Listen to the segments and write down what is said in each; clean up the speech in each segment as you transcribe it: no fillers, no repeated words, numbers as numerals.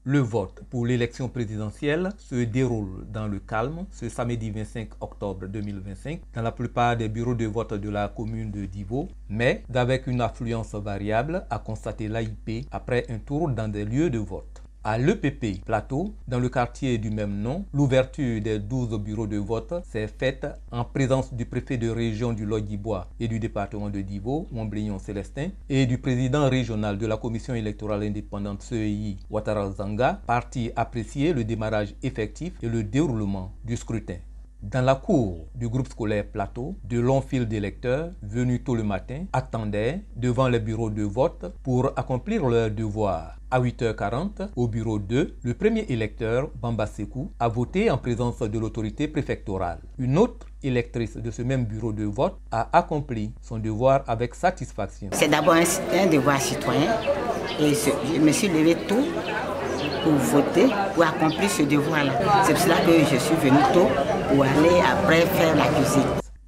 Le vote pour l'élection présidentielle se déroule dans le calme ce samedi 25 octobre 2025 dans la plupart des bureaux de vote de la commune de Divo, mais avec une affluence variable, a constaté l'AIP après un tour dans des lieux de vote. À l'EPP Plateau, dans le quartier du même nom, l'ouverture des 12 bureaux de vote s'est faite en présence du préfet de région du Lodjibois et du département de Divo, Montblignon Célestin, et du président régional de la commission électorale indépendante CEI, Ouattara Zanga, parti apprécier le démarrage effectif et le déroulement du scrutin. Dans la cour du groupe scolaire Plateau, de longs files d'électeurs venus tôt le matin attendaient devant les bureaux de vote pour accomplir leur devoir. À 8h40, au bureau 2, le premier électeur, Bamba Sekou, a voté en présence de l'autorité préfectorale. Une autre électrice de ce même bureau de vote a accompli son devoir avec satisfaction. C'est d'abord un devoir citoyen et je me suis levé tôt pour voter, pour accomplir ce devoir-là. C'est pour cela que je suis venu tôt pour aller après faire la cuisine.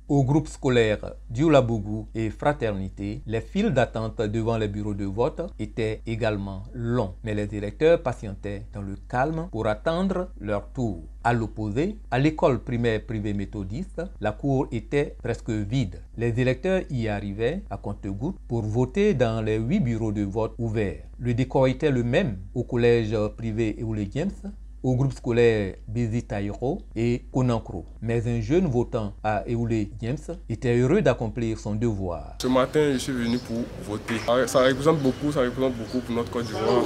Au groupe scolaire Dioulabougou et Fraternité, les files d'attente devant les bureaux de vote étaient également longs, mais les électeurs patientaient dans le calme pour attendre leur tour. À l'opposé, à l'école primaire privée méthodiste, la cour était presque vide. Les électeurs y arrivaient à compte-gouttes pour voter dans les 8 bureaux de vote ouverts. Le décor était le même au collège privé Eoulé James, au groupe scolaire Bézi Taïro et Konankro. Mais un jeune votant à Eoulé James était heureux d'accomplir son devoir. Ce matin, je suis venu pour voter. Ça représente beaucoup pour notre Côte d'Ivoire.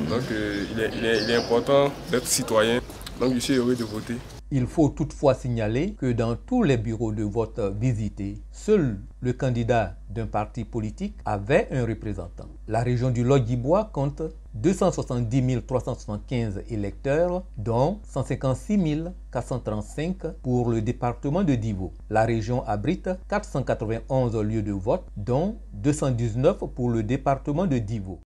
Donc il est important d'être citoyen. Donc je suis heureux de voter. Il faut toutefois signaler que dans tous les bureaux de vote visités, seul le candidat d'un parti politique avait un représentant. La région du Lodjibois compte 270 375 électeurs, dont 156 435 pour le département de Divo. La région abrite 491 lieux de vote, dont 219 pour le département de Divo.